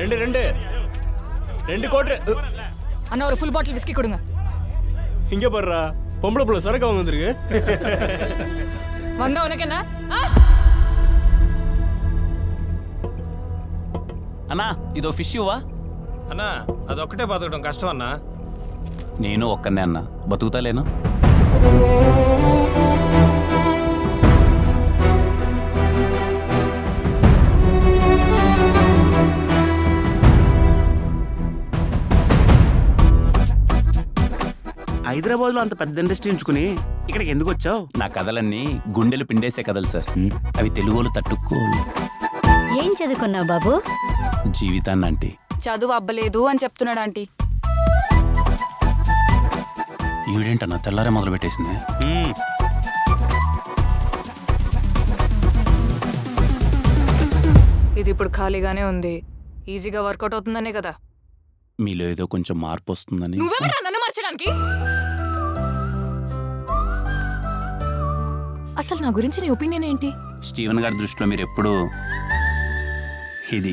ரெண்டு கோட்ரு அண்ணா ஒரு ஃபுல் பாட்டில் விஸ்கி கொடுங்க. இங்க பாருடா, பொம்பளை புள்ள சரக்கு வாங்க வந்திருக்கு. வந்தா உனக்கு என்ன? అన్నా ఇదో ఫిష్ ఇవ్వా అన్నా అదొక్కటే బతకడం కష్టం అన్నా. నేను ఒక్కనే అన్నా బతుకుతాలేను. హైదరాబాద్ లో అంత పెద్ద ఇండస్ట్రీ ఉంచుకుని ఇక్కడికి ఎందుకు వచ్చావు? నా కథలన్నీ గుండెలు పిండేసే కథలు సార్. అవి తెలుగులో తట్టుకోలు. ఏం చదువుకున్నావు బాబు? జీవితాన్ని అంటే చదువు అబ్బలేదు అని చెప్తున్నాడు ఆంటీ. ఈవిడేంటన్నా తెల్లారే మొదలు పెట్టేసింది. ఇది ఇప్పుడు ఖాళీగానే ఉంది, ఈజీగా వర్కౌట్ అవుతుందనే కదా. మీలో ఏదో కొంచెం మార్పు వస్తుందని. నువ్వెవరా నన్ను మార్చడానికి? అసలు నా గురించి నీ ఒపీనియన్ ఏంటి? స్టీవెన్ గారి దృష్టిలో మీరు ఎప్పుడు ఇది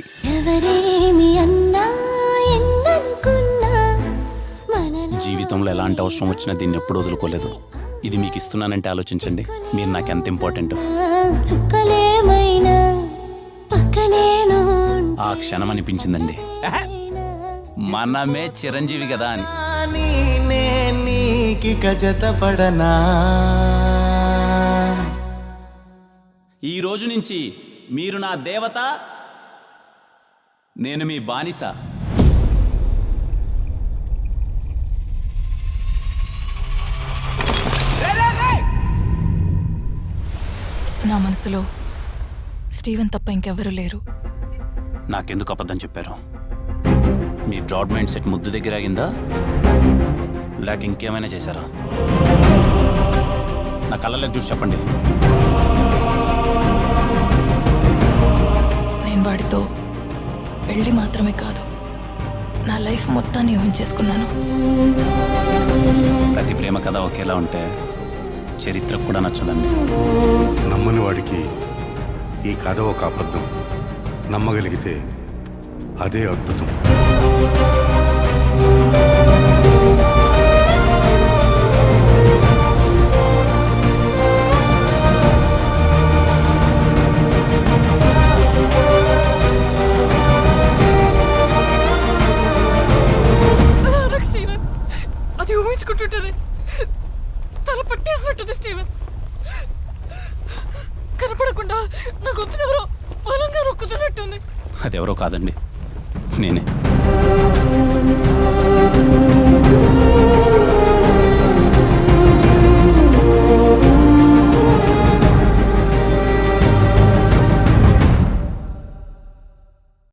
జీవితంలో ఎలాంటి అవసరం వచ్చినా దీన్ని ఎప్పుడు వదులుకోలేదు. ఇది మీకు ఇస్తున్నానంటే ఆలోచించండి, మీరు నాకు ఎంత ఇంపార్టెంట్. ఆ క్షణం అనిపించిందండి, మనమే చిరంజీవి కదా అని. ఈ రోజు నుంచి మీరు నా దేవత, నేను మీ బానిస. నా మనసులో స్టీవెన్ తప్ప ఇంకెవ్వరూ లేరు. నాకెందుకు అబద్ధం చెప్పారు? మీ బ్రాడ్ మైండ్ సెట్ ముద్దు దగ్గర ఆగిందా, లేక ఇంకేమైనా చేశారా? నా కళ్ళలోకి చూసి చెప్పండి. నేను వాడితో పెళ్ళి మాత్రమే కాదు, నా లైఫ్ మొత్తాన్ని ఊహించేసుకున్నాను. ప్రతి ప్రేమ కథ ఒకేలా ఉంటే చరిత్రకు కూడా నచ్చదండి. నమ్మని వాడికి ఈ కథ ఒక అబద్ధం, నమ్మగలిగితే అదే అద్భుతం. స్టీవెన్, అది ఊహించుకుంటుంటది, తల పట్టేసినట్టుంది. స్టీవెన్ కనపడకుండా నా గొంతునెవరో బలంగా నొక్కుతున్నట్టుంది. అదెవరో కాదండి, నేనే.